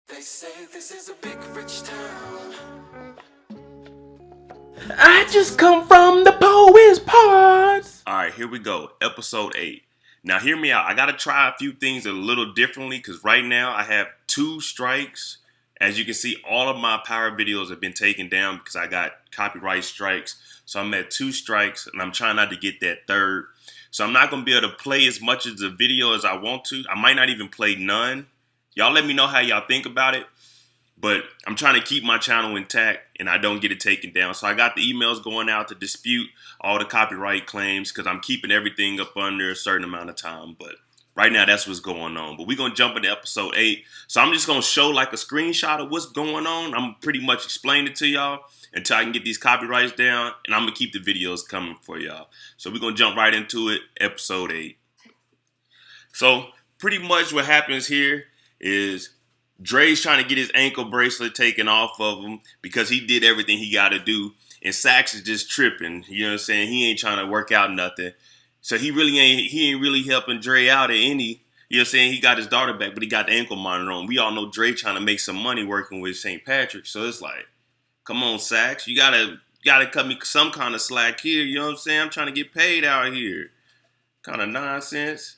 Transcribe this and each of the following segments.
They say this is a big rich town. I just come from the poet's parts. All right, here we go. Episode 8. Now, hear me out. I got to try a few things a little differently because right now I have 2 strikes. As you can see, all of my power videos have been taken down because I got copyright strikes. So I'm at 2 strikes and I'm trying not to get that third. So I'm not going to be able to play as much of the video as I want to. I might not even play none. Y'all let me know how y'all think about it. But I'm trying to keep my channel intact and I don't get it taken down. So I got the emails going out to dispute all the copyright claims because I'm keeping everything up under a certain amount of time. But right now, that's what's going on. But we're going to jump into episode 8. So I'm just going to show like a screenshot of what's going on. I'm pretty much explaining it to y'all until I can get these copyrights down. And I'm going to keep the videos coming for y'all. So we're going to jump right into it, episode 8. So pretty much what happens here is Dre's trying to get his ankle bracelet taken off of him because he did everything he got to do. And Sax is just tripping. You know what I'm saying? He ain't trying to work out nothing. So he ain't really helping Dre out at any. You know what I'm saying? He got his daughter back, but he got the ankle monitor on. We all know Dre trying to make some money working with St. Patrick. So it's like, come on, Sax. You gotta cut me some kind of slack here. You know what I'm saying? I'm trying to get paid out here. Kind of nonsense.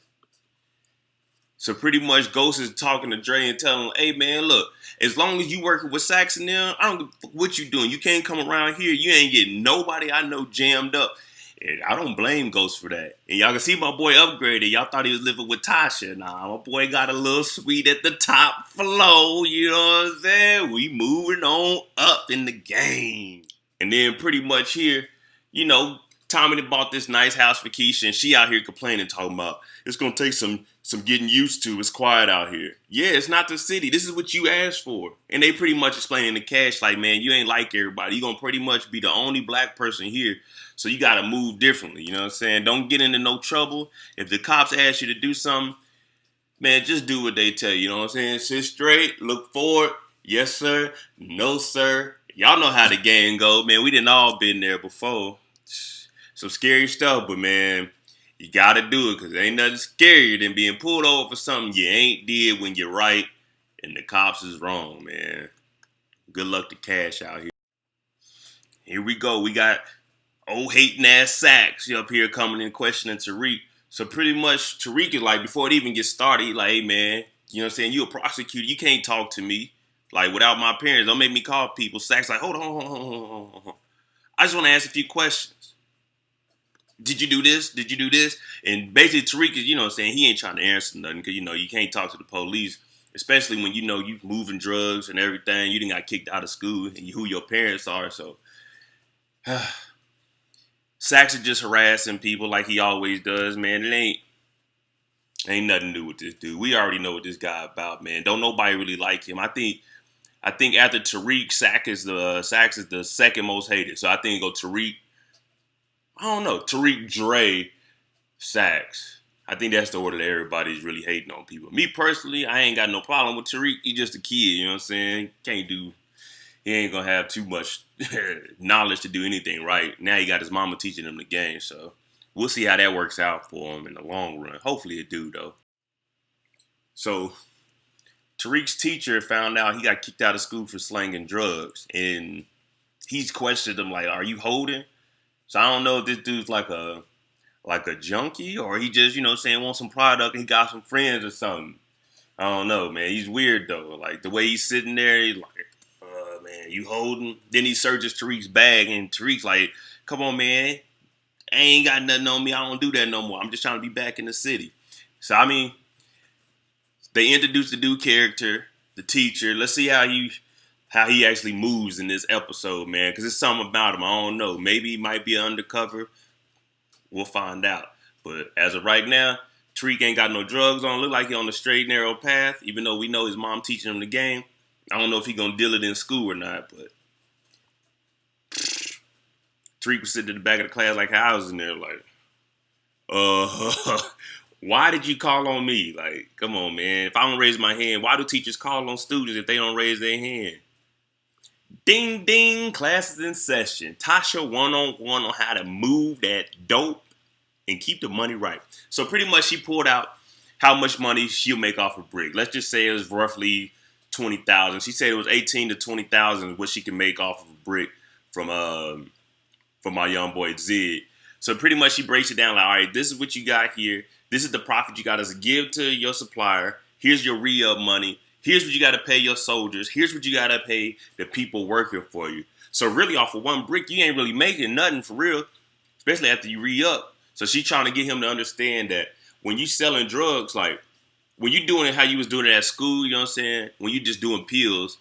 So pretty much Ghost is talking to Dre and telling him, hey man, look, as long as you working with Sax and them, I don't give a fuck what you doing. You can't come around here. You ain't getting nobody I know jammed up. And I don't blame Ghost for that. And y'all can see my boy upgraded. Y'all thought he was living with Tasha. Nah, my boy got a little suite at the top floor. You know what I'm saying? We moving on up in the game. And then pretty much here, you know, Tommy bought this nice house for Keisha, and she out here complaining, talking about it's gonna take some getting used to. It's quiet out here. Yeah, it's not the city. This is what you asked for. And they pretty much explaining to Cash like, man, you ain't like everybody. You gonna pretty much be the only black person here, so you gotta move differently. You know what I'm saying? Don't get into no trouble. If the cops ask you to do something, man, just do what they tell you. You know what I'm saying? Sit straight, look forward. Yes, sir. No, sir. Y'all know how the game go, man. We done all been there before. Some scary stuff, but man, you gotta do it because ain't nothing scarier than being pulled over for something you ain't did when you're right and the cops is wrong, man. Good luck to Cash out here. Here we go. We got old hating ass Sax up here coming in questioning Tariq. So pretty much Tariq is like, before it even gets started, he like, hey man, you know what I'm saying? You a prosecutor. You can't talk to me. Like without my parents. Don't make me call people. Sax like, hold on. I just want to ask a few questions. Did you do this? Did you do this? And basically Tariq is, you know what I'm saying, he ain't trying to answer nothing because, you know, you can't talk to the police, especially when, you know, you moving drugs and everything. You didn't got kicked out of school and who your parents are. So Sax is just harassing people like he always does, man. It ain't nothing to do with this dude. We already know what this guy about, man. Don't nobody really like him. I think after Tariq, Sax is the second most hated. So I think it go Tariq. I don't know. Tariq, Dre, Sax. I think that's the order that everybody's really hating on people. Me personally, I ain't got no problem with Tariq. He's just a kid, you know what I'm saying? He ain't gonna have too much knowledge to do anything right. Now he got his mama teaching him the game, so we'll see how that works out for him in the long run. Hopefully it do, though. So Tariq's teacher found out he got kicked out of school for slanging drugs, and he's questioned him like, are you holding? So I don't know if this dude's like a junkie or he just, you know what I'm saying, wants some product and he got some friends or something. I don't know, man. He's weird though. Like the way he's sitting there, he's like, man, you holding? Then he searches Tariq's bag and Tariq's like, come on, man. I ain't got nothing on me. I don't do that no more. I'm just trying to be back in the city. So, I mean, they introduced the new character, the teacher. Let's see how he actually moves in this episode, man. Because there's something about him. I don't know. Maybe he might be undercover. We'll find out. But as of right now, Tariq ain't got no drugs on. Look like he on the straight, narrow path. Even though we know his mom teaching him the game. I don't know if he gonna deal it in school or not. But Tariq was sitting in the back of the class like how I was in there. Like, why did you call on me? Like, come on, man. If I don't raise my hand, why do teachers call on students if they don't raise their hand? Ding, ding, classes in session. Tasha one-on-one on how to move that dope and keep the money right. So pretty much she pulled out how much money she'll make off a brick. Let's just say it was roughly $20,000. She said it was $18,000 to $20,000 what she can make off of a brick from my young boy Zed. So pretty much she breaks it down like, all right, this is what you got here. This is the profit you got to give to your supplier. Here's your re-up money. Here's what you got to pay your soldiers. Here's what you got to pay the people working for you. So really off of one brick, you ain't really making nothing for real, especially after you re-up. So she trying to get him to understand that when you selling drugs, like when you doing it how you was doing it at school, you know what I'm saying? When you just doing pills,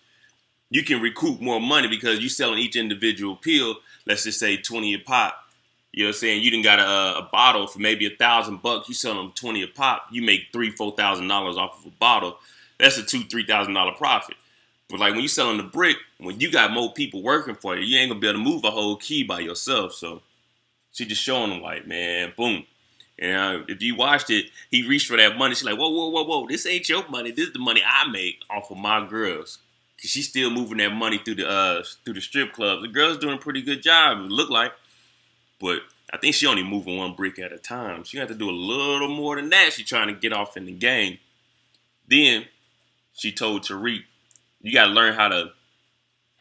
you can recoup more money because you selling each individual pill, let's just say 20 a pop. You know what I'm saying? You done got a bottle for maybe $1,000. You sell them 20 a pop. You make $3,000-$4,000 off of a bottle. That's a $2,000-$3,000 profit. But like when you selling the brick, when you got more people working for you, you ain't gonna be able to move a whole key by yourself. So she just showing them like, man, boom. And if you watched it, he reached for that money. She's like, whoa. This ain't your money. This is the money I make off of my girls. Cause she's still moving that money through the strip clubs. The girl's doing a pretty good job, it look like. But I think she only moving one brick at a time. She got to do a little more than that. She trying to get off in the game. Then she told Tariq, you got to learn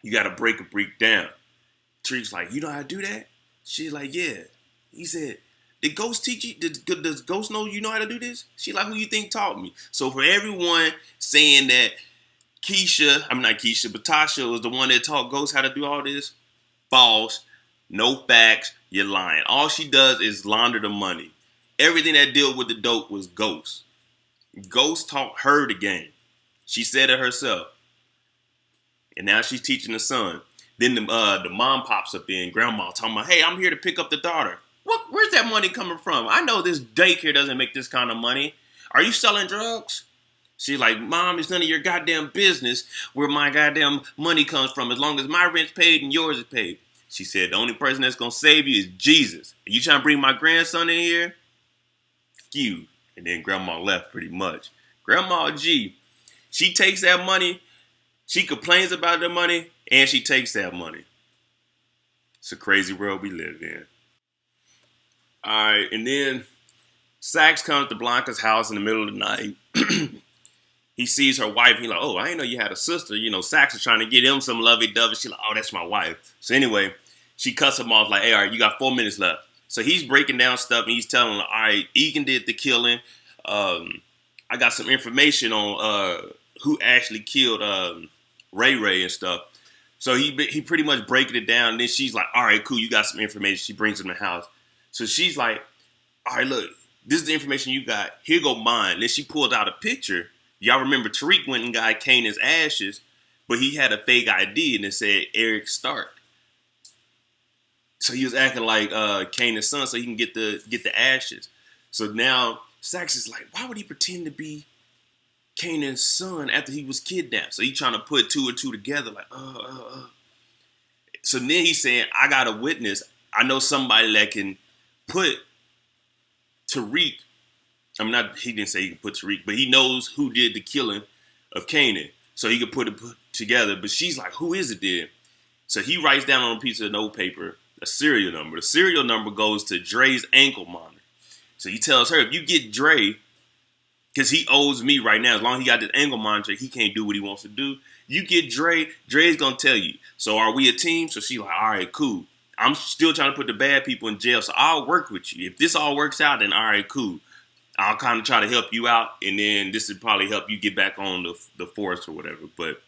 you got to break a brick down. Tariq's like, you know how to do that? She's like, yeah. He said, did Ghost teach you? Does Ghost know you know how to do this? She's like, who you think taught me? So for everyone saying that Tasha was the one that taught Ghost how to do all this, false. No facts, you're lying. All she does is launder the money. Everything that dealt with the dope was Ghost. Ghost taught her the game. She said it herself. And now she's teaching the son. Then the mom pops up in, grandma talking about, hey, I'm here to pick up the daughter. Where's that money coming from? I know this daycare doesn't make this kind of money. Are you selling drugs? She's like, Mom, it's none of your goddamn business where my goddamn money comes from as long as my rent's paid and yours is paid. She said, the only person that's going to save you is Jesus. Are you trying to bring my grandson in here? You. And then grandma left pretty much. Grandma G, she takes that money. She complains about the money and she takes that money. It's a crazy world we live in. All right. And then Sax comes to Blanca's house in the middle of the night. He sees her wife. He's like, oh, I didn't know you had a sister. You know, Sax is trying to get him some lovey-dovey. She's like, oh, that's my wife. So anyway, she cuts him off like, hey, all right, you got 4 minutes left. So he's breaking down stuff, and he's telling her, all right, Egan did the killing. I got some information on who actually killed Ray and stuff. So he pretty much breaking it down. And then she's like, all right, cool, you got some information. She brings him to the house. So she's like, all right, look, this is the information you got. Here go mine. Then she pulled out a picture. Y'all remember Tariq went and got Kanan's ashes, but he had a fake ID and it said Eric Stark. So he was acting like Kanan's son so he can get the ashes. So now Sax is like, why would he pretend to be Kanan's son after he was kidnapped? So he's trying to put two and two together like, So then he's saying, I got a witness. I know somebody that can put Tariq. He didn't say he could put Tariq, but he knows who did the killing of Kanan. So he could put it together. But she's like, who is it then? So he writes down on a piece of notepaper a serial number. The serial number goes to Dre's ankle monitor. So he tells her, if you get Dre, because he owes me right now, as long as he got this ankle monitor, he can't do what he wants to do. You get Dre, Dre's going to tell you. So are we a team? So she's like, all right, cool. I'm still trying to put the bad people in jail, so I'll work with you. If this all works out, then all right, cool. I'll kind of try to help you out, and then this would probably help you get back on the force or whatever. But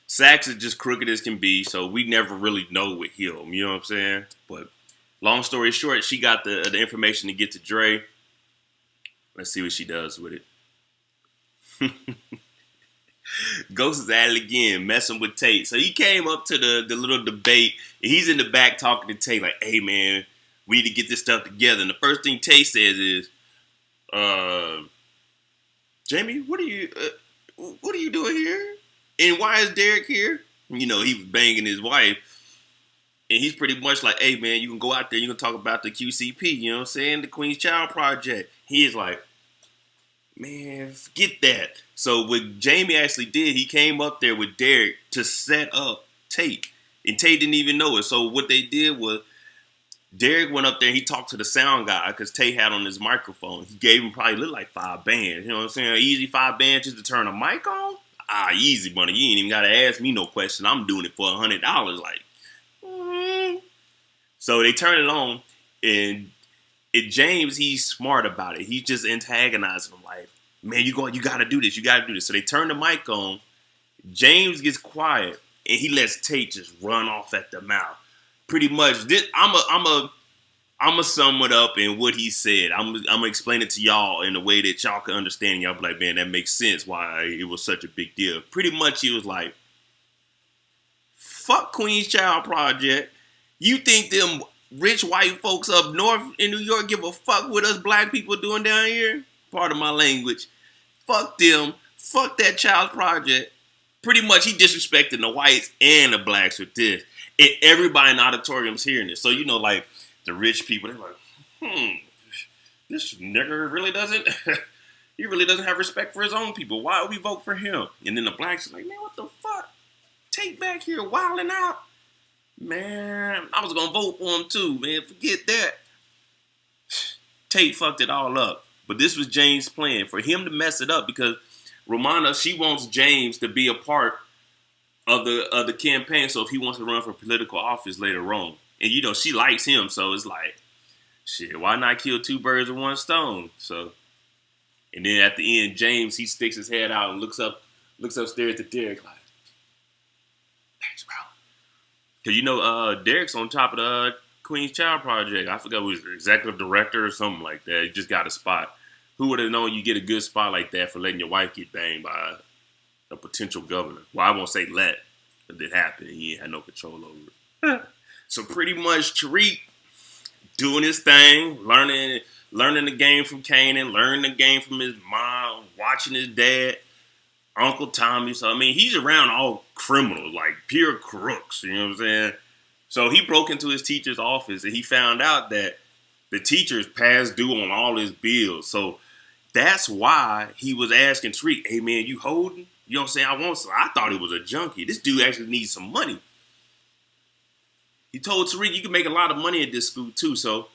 Sax is just crooked as can be, so we never really know with him. You know what I'm saying? But long story short, she got the information to get to Dre. Let's see what she does with it. Ghost is at it again, messing with Tate. So he came up to the little debate, and he's in the back talking to Tate like, hey, man, we need to get this stuff together. And the first thing Tate says is, Jamie, what are you doing here? And why is Derek here? You know, he was banging his wife. And he's pretty much like, hey, man, you can go out there, you can talk about the QCP, you know what I'm saying? The Queen's Child Project. He is like, man, forget that. So what Jamie actually did, he came up there with Derek to set up Tate. And Tate didn't even know it. So what they did was, Derek went up there and he talked to the sound guy because Tate had on his microphone. He gave him probably look like 5 bands. You know what I'm saying? Easy 5 bands just to turn a mic on? easy money. You ain't even gotta ask me no question. I'm doing it for $100. Like, so they turn it on, and James, he's smart about it. He's just antagonizing them, like, man, you gotta do this. You gotta do this. So they turn the mic on. James gets quiet, and he lets Tate just run off at the mouth. Pretty much, this I'ma sum it up in what he said. I'm gonna explain it to y'all in a way that y'all can understand. Y'all be like, man, that makes sense why it was such a big deal. Pretty much, he was like, fuck Queen's Child Project. You think them rich white folks up north in New York give a fuck what us black people doing down here? Part of my language. Fuck them. Fuck that Child Project. Pretty much, he disrespecting the whites and the blacks with this. And everybody in the auditorium's hearing this. So, you know, like, the rich people, they're like, this nigger really doesn't, he really doesn't have respect for his own people. Why would we vote for him? And then the blacks are like, man, what the fuck? Tate back here wilding out. Man, I was gonna vote for him too, man. Forget that. Tate fucked it all up. But this was James' plan, for him to mess it up, because Romana, she wants James to be a part of the campaign. So if he wants to run for political office later on. And, you know, she likes him, so it's like, shit, why not kill two birds with one stone? So, and then at the end, James, he sticks his head out and looks upstairs to Derek like, thanks, bro. Because, you know, Derek's on top of the Queen's Child Project. I forgot who was the executive director or something like that. He just got a spot. Who would have known you get a good spot like that for letting your wife get banged by a potential governor? Well, I won't say let, but it happened. He ain't had no control over it. So pretty much Tariq doing his thing, learning the game from Kanan, learning the game from his mom, watching his dad, Uncle Tommy. So, I mean, he's around all criminals, like pure crooks, you know what I'm saying? So he broke into his teacher's office, and he found out that the teacher's past due on all his bills. So that's why he was asking Tariq, hey, man, you holding? You know what I'm saying? I thought he was a junkie. This dude actually needs some money. He told Tariq, you can make a lot of money at this school, too. So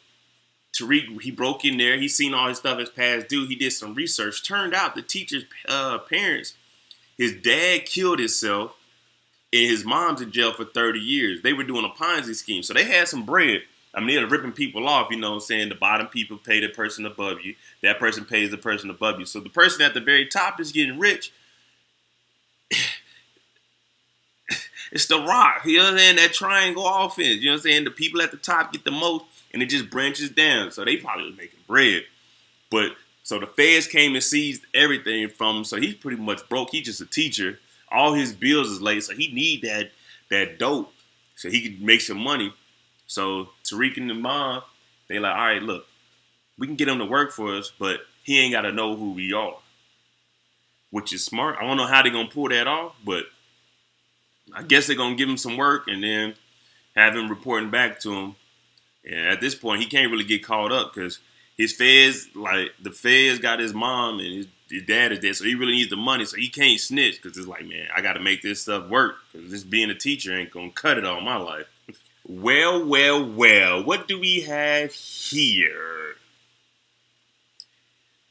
Tariq, he broke in there. He seen all his stuff as past due. He did some research. Turned out the teacher's parents, his dad killed himself, and his mom's in jail for 30 years. They were doing a Ponzi scheme. So they had some bread. I mean, they're ripping people off, you know what I'm saying? The bottom people pay the person above you. That person pays the person above you. So the person at the very top is getting rich. It's the Rock, you know what I'm saying? That triangle offense, you know what I'm saying? The people at the top get the most, and it just branches down. So they probably was making bread. But, so the feds came and seized everything from him. So he's pretty much broke. He's just a teacher. All his bills is late. So he need that dope so he can make some money. So Tariq and the mom, they like, all right, look, we can get him to work for us, but he ain't got to know who we are. Which is smart. I don't know how they're going to pull that off, but I guess they're going to give him some work and then have him reporting back to him. And at this point, he can't really get caught up because his feds, like the feds got his mom and his dad is dead. So he really needs the money. So he can't snitch because it's like, man, I got to make this stuff work because this being a teacher ain't going to cut it all my life. Well. What do we have here?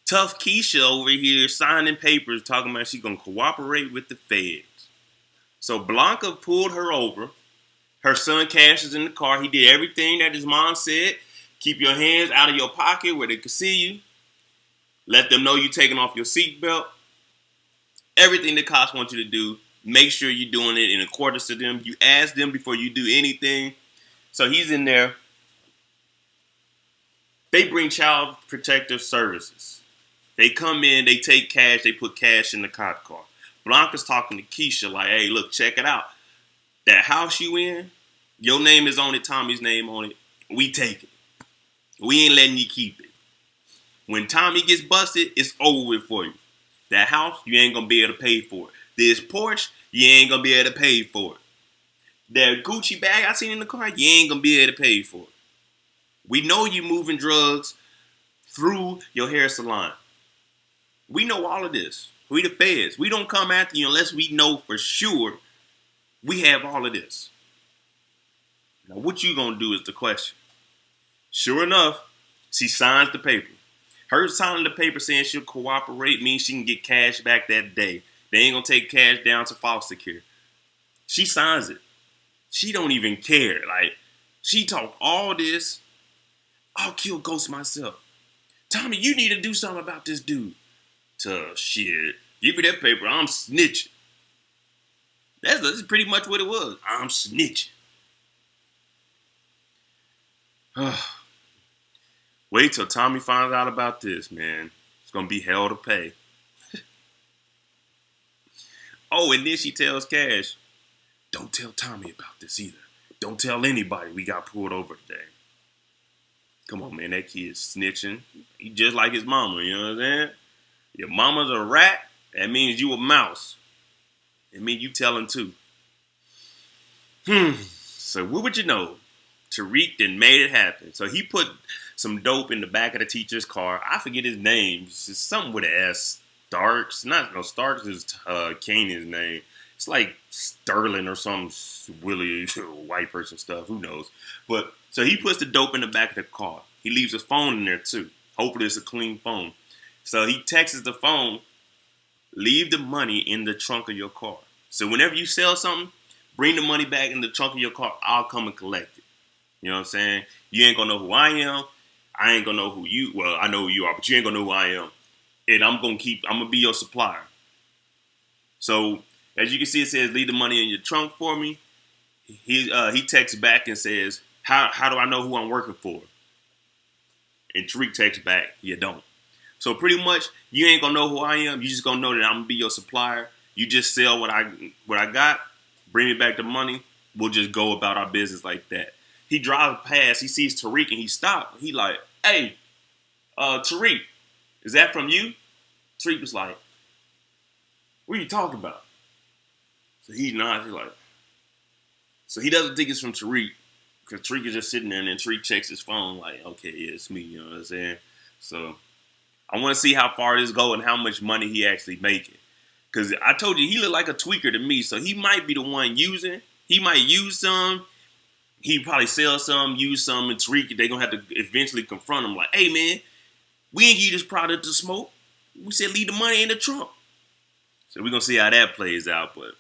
Tough Keisha over here signing papers talking about she's going to cooperate with the feds. So Blanca pulled her over. Her son Cash is in the car. He did everything that his mom said. Keep your hands out of your pocket where they can see you. Let them know you're taking off your seatbelt. Everything the cops want you to do, make sure you're doing it in accordance to them. You ask them before you do anything. So he's in there. They bring child protective services. They come in, they take Cash, they put Cash in the cop car. Blanca's talking to Keisha like, hey, look, check it out. That house you in, your name is on it, Tommy's name on it. We take it. We ain't letting you keep it. When Tommy gets busted, it's over with for you. That house, you ain't going to be able to pay for it. This Porsche, you ain't going to be able to pay for it. That Gucci bag I seen in the car, you ain't going to be able to pay for it. We know you moving drugs through your hair salon. We know all of this. We the feds. We don't come after you unless we know for sure we have all of this. Now, what you gonna do is the question. Sure enough, she signs the paper. Her signing the paper saying she'll cooperate means she can get Cash back that day. They ain't gonna take cash down to foster care. She signs it. She don't even care. Like, she talk all this. I'll kill Ghost myself. Tommy, you need to do something about this dude. Shit. Give me that paper. I'm snitching. That's pretty much what it was. I'm snitching. Wait till Tommy finds out about this, man. It's gonna be hell to pay. Oh, and then she tells Cash, don't tell Tommy about this either. Don't tell anybody we got pulled over today. Come on, man, that kid's snitching. He just like his mama, you know what I'm saying? Your mama's a rat, that means you a mouse. It means you telling too. So what would you know? Tariq then made it happen. So he put some dope in the back of the teacher's car. I forget his name. It's just something with an S. Starks. Starks is Kanan's name. It's like Sterling or some Willie white person stuff. Who knows? But so he puts the dope in the back of the car. He leaves his phone in there too. Hopefully it's a clean phone. So he texts the phone, leave the money in the trunk of your car. So whenever you sell something, bring the money back in the trunk of your car. I'll come and collect it. You know what I'm saying? You ain't gonna know who I am. I ain't gonna know who you. Well, I know who you are, but you ain't gonna know who I am. And I'm gonna be your supplier. So as you can see, it says leave the money in your trunk for me. He texts back and says, how do I know who I'm working for? And Tariq texts back, you don't. So pretty much, you ain't gonna know who I am. You just gonna know that I'm gonna be your supplier. You just sell what I got, bring me back the money. We'll just go about our business like that. He drives past, he sees Tariq and he stopped. He like, hey, Tariq, is that from you? Tariq was like, what are you talking about? So he nods, he's like, so he doesn't think it's from Tariq, because Tariq is just sitting there and then Tariq checks his phone like, okay, yeah, it's me, you know what I'm saying? So I want to see how far this goes and how much money he actually making. Because I told you, he look like a tweaker to me, so he might be the one using. He might use some. He probably sell some, use some, and Tariq, they're going to have to eventually confront him like, hey, man, we ain't give you this product to smoke. We said leave the money in the trunk. So we're going to see how that plays out, but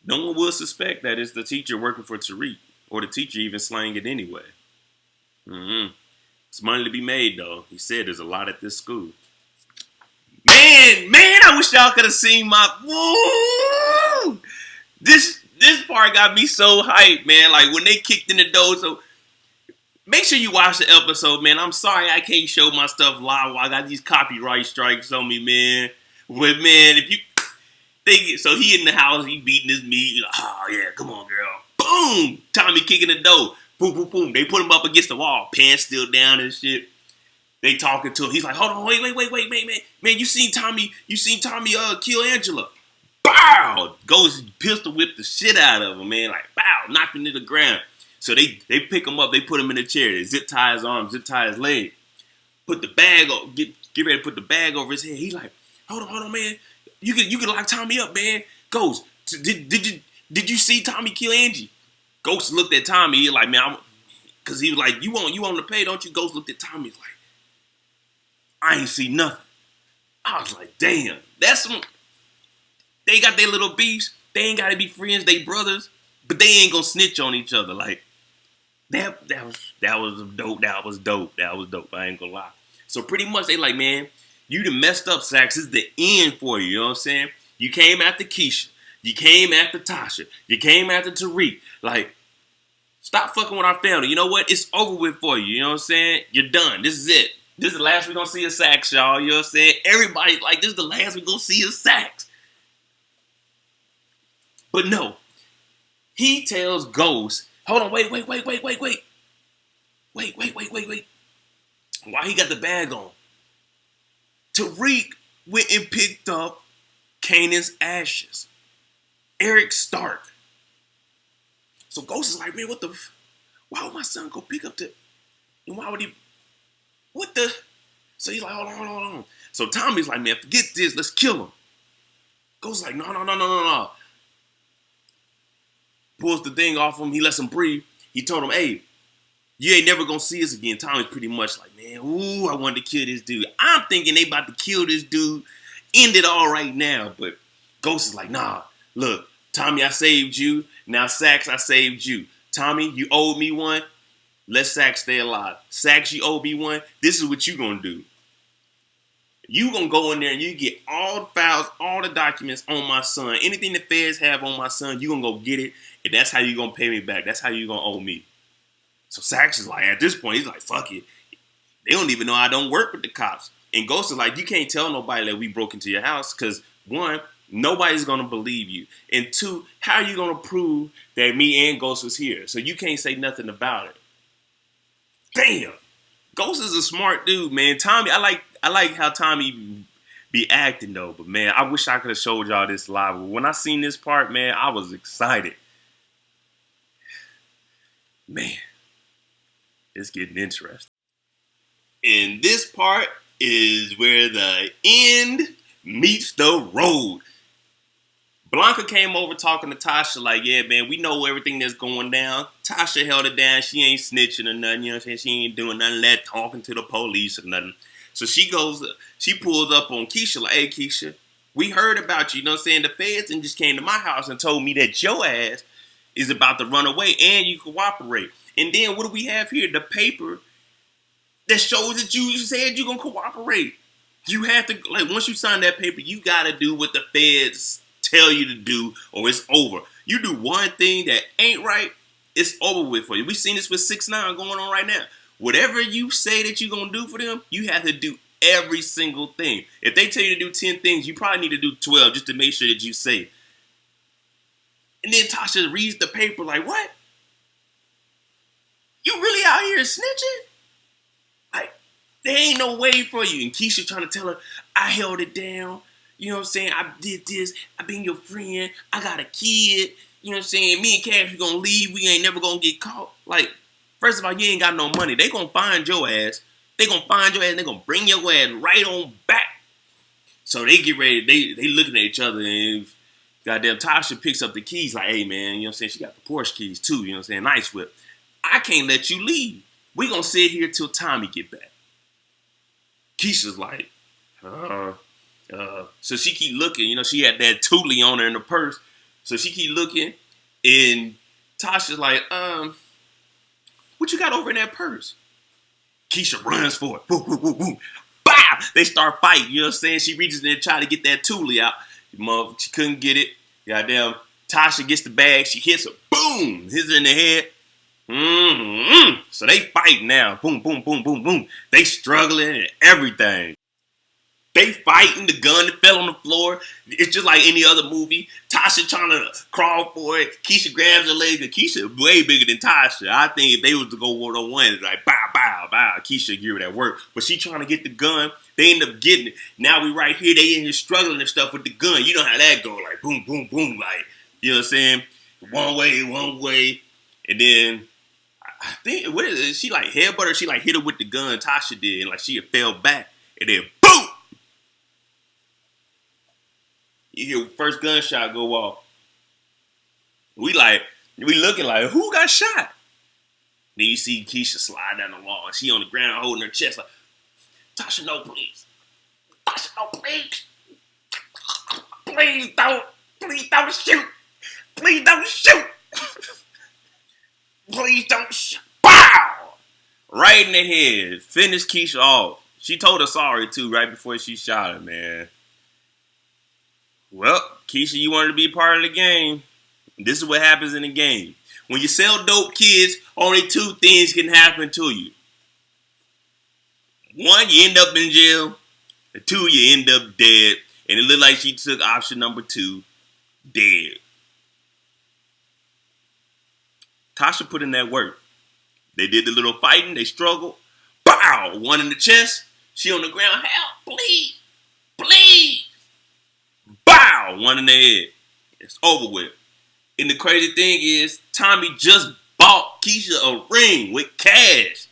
no one will suspect that it's the teacher working for Tariq, or the teacher even slaying it anyway. It's money to be made, though. He said there's a lot at this school. Man, I wish y'all could have seen my... Woo! This part got me so hyped, man. Like, when they kicked in the door, so... Make sure you watch the episode, man. I'm sorry I can't show my stuff live. I got these copyright strikes on me, man. But, man, if you... So he in the house, he beating his meat. Like, oh, yeah, come on, girl. Boom! Tommy kicking the door. Boom, boom, boom. They put him up against the wall. Pants still down and shit. They talking to him. He's like, hold on, wait, man. Man, you seen Tommy kill Angela. Bow! Goes pistol whip the shit out of him, man. Like, bow, knocked him to the ground. So they pick him up, they put him in a chair. They zip tie his arm, zip tie his leg. Put the bag up, get ready to put the bag over his head. He's like, hold on, man. You can lock Tommy up, man. Ghost, did you see Tommy kill Angie? Ghost looked at Tommy. He like, man, because he was like, you want to pay, don't you? Ghost looked at Tommy. He's like, I ain't see nothing. I was like, damn, that's some. They got their little beefs. They ain't got to be friends. They brothers, but they ain't gonna snitch on each other. Like that was dope. That was dope. I ain't gonna lie. So pretty much they like, man, you done messed up, Sax. This is the end for you. You know what I'm saying? You came after Keisha. You came after Tasha. You came after Tariq. Like, stop fucking with our family. You know what? It's over with for you. You know what I'm saying? You're done. This is it. This is the last we're gonna see of Sax, y'all. You know what I'm saying? Everybody like, this is the last we're gonna see of Sax. But no. He tells Ghost, hold on, wait. Wait. Why he got the bag on? Tariq went and picked up Kanan's ashes. Eric Stark. So Ghost is like, man, why would my son go pick up and why would he, so he's like, hold on. So Tommy's like, man, forget this, let's kill him. Ghost is like, no. Pulls the thing off him, he lets him breathe. He told him, hey, you ain't never gonna see us again. Tommy's pretty much like, man, I wanted to kill this dude. I'm thinking they about to kill this dude end it all right now. But Ghost is like, nah, look, Tommy, I saved you. Now, Sax, I saved you. Tommy, you owed me one. Let Sax stay alive. Sax, you owe me one. This is what you gonna do. You gonna go in there and you get all the files, all the documents on my son. Anything the feds have on my son, you gonna go get it. And that's how you gonna pay me back. That's how you gonna owe me. So Sax is like, at this point, he's like, fuck it. They don't even know I don't work with the cops. And Ghost is like, you can't tell nobody that we broke into your house because, one, nobody's going to believe you. And two, how are you going to prove that me and Ghost was here? So you can't say nothing about it. Damn. Ghost is a smart dude, man. Tommy, I like how Tommy be acting, though. But, man, I wish I could have showed y'all this live. But when I seen this part, man, I was excited. Man, it's getting interesting. And this part is where the end meets the road. Blanca came over talking to Tasha like, yeah, man, we know everything that's going down. Tasha held it down. She ain't snitching or nothing. You know what I'm saying? She ain't doing none of that talking to the police or nothing. So she pulls up on Keisha like, hey, Keisha, we heard about you. You know what I'm saying? The feds and just came to my house and told me that your ass is about to run away and you cooperate. And then what do we have here? The paper that shows that you said you're going to cooperate. You have to, like, once you sign that paper, you got to do what the feds tell you to do or it's over. You do one thing that ain't right, it's over with for you. We've seen this with 6ix9ine going on right now. Whatever you say that you're going to do for them, you have to do every single thing. If they tell you to do 10 things, you probably need to do 12 just to make sure that you say it. And then Tasha reads the paper like, what? You really out here snitching? Like, there ain't no way for you. And Keisha trying to tell her, I held it down. You know what I'm saying? I did this. I been your friend. I got a kid. You know what I'm saying? Me and Cash, we gonna leave. We ain't never gonna get caught. Like, first of all, you ain't got no money. They gonna find your ass. They gonna find your ass. They gonna bring your ass right on back. So they get ready. They looking at each other and goddamn Tasha picks up the keys like, hey, man, you know what I'm saying? She got the Porsche keys too. You know what I'm saying? Nice whip. I can't let you leave. We gonna sit here till Tommy get back. Keisha's like, so she keep looking. You know, she had that Thule on her in the purse. So she keep looking, and Tasha's like, what you got over in that purse? Keisha runs for it. Boom, boom, boom, boom. Bow! They start fighting. You know what I'm saying? She reaches in there trying to get that Thule out. She couldn't get it. Goddamn, Tasha gets the bag. She hits her. Boom! Hits her in the head. So they fight now. Boom, boom, boom, boom, boom. They struggling and everything. They fighting. The gun that fell on the floor. It's just like any other movie. Tasha trying to crawl for it. Keisha grabs her leg. Keisha way bigger than Tasha. I think if they was to go one-on-one, it's like bow, bow, bow. Keisha give her that work. But she trying to get the gun. They end up getting it. Now we right here. They in here struggling and stuff with the gun. You know how that go. Like boom, boom, boom. Like, you know what I'm saying? One way. And then I think, what is it? She like headbutt her. She like hit her with the gun. Tasha did. And like she fell back. And then boom! You hear first gunshot go off. We looking like, who got shot? Then you see Keisha slide down the wall. She on the ground holding her chest like, Tasha, no, please. Tasha, no, please. Please don't shoot. Please don't shoot. Please don't shoot. Bow! Right in the head. Finished Keisha off. She told her sorry, too, right before she shot her, man. Well, Keisha, you wanted to be a part of the game. This is what happens in the game. When you sell dope kids, only two things can happen to you. One, you end up in jail. And two, you end up dead. And it looked like she took option number 2, dead. Tasha put in that work. They did the little fighting. They struggled. Bow! One in the chest. She on the ground. Help! Please! Please! Bow! One in the head. It's over with. And the crazy thing is, Tommy just bought Keisha a ring with cash.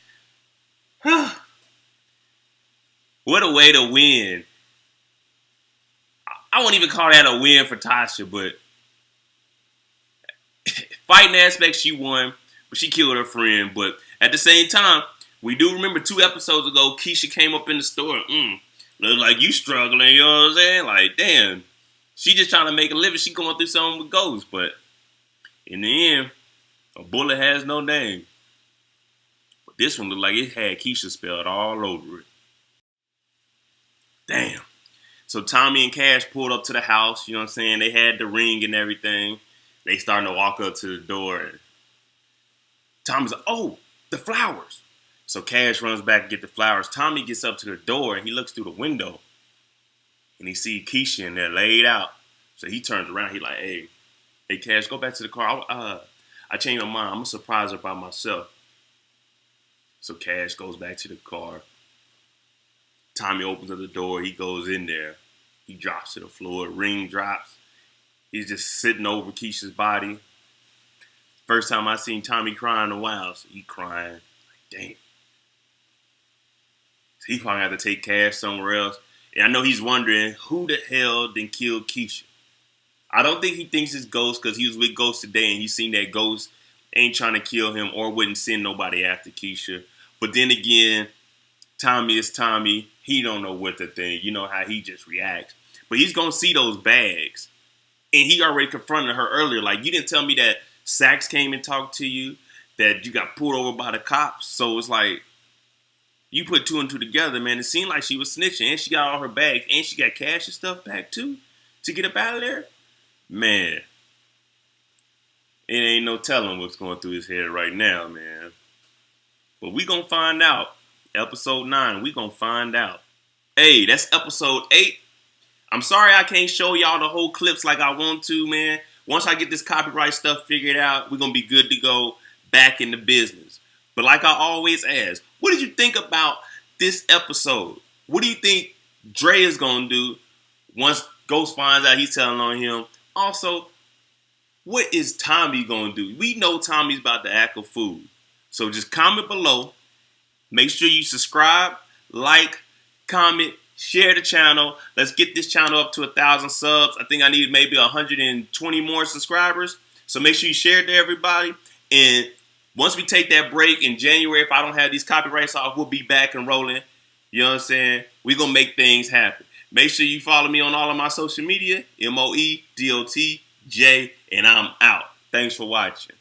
What a way to win. I won't even call that a win for Tasha, but fighting aspect, she won, but she killed her friend. But at the same time, we do remember 2 episodes ago, Keisha came up in the store. Look like you struggling, you know what I'm saying? Like, damn. She just trying to make a living. She going through something with ghosts. But in the end, a bullet has no name. But this one looked like it had Keisha spelled all over it. Damn. So Tommy and Cash pulled up to the house, you know what I'm saying? They had the ring and everything. They starting to walk up to the door. And Tommy's like, oh, the flowers. So Cash runs back and get the flowers. Tommy gets up to the door and he looks through the window. And he sees Keisha in there laid out. So he turns around. He like, hey, Cash, go back to the car. I changed my mind. I'm going to surprise her by myself. So Cash goes back to the car. Tommy opens up the door. He goes in there. He drops to the floor. Ring drops. He's just sitting over Keisha's body. First time I seen Tommy crying in a while. So he crying. Like, damn. So he probably have to take Cash somewhere else. And I know he's wondering who the hell then killed Keisha. I don't think he thinks it's Ghost because he was with Ghost today and he seen that Ghost ain't trying to kill him or wouldn't send nobody after Keisha. But then again, Tommy is Tommy. He don't know what to think. You know how he just reacts. But he's going to see those bags. And he already confronted her earlier. Like, you didn't tell me that Sax came and talked to you, that you got pulled over by the cops. So it's like, you put two and two together, man. It seemed like she was snitching. And she got all her bags. And she got Cash and stuff back, too, to get up out of there. Man. It ain't no telling what's going through his head right now, man. But we going to find out. Episode 9, we gonna find out. Hey, that's episode 8. I'm sorry I can't show y'all the whole clips like I want to, man. Once I get this copyright stuff figured out, we're gonna be good to go back in the business. But like I always ask, what did you think about this episode? What do you think Dre is gonna do once Ghost finds out he's telling on him? Also, what is Tommy gonna do? We know Tommy's about to act a fool. So just comment below. Make sure you subscribe, like, comment, share the channel. Let's get this channel up to 1,000 subs. I think I need maybe 120 more subscribers. So make sure you share it to everybody. And once we take that break in January, if I don't have these copyrights off, we'll be back and rolling. You know what I'm saying? We're going to make things happen. Make sure you follow me on all of my social media, MOEDOTJ, and I'm out. Thanks for watching.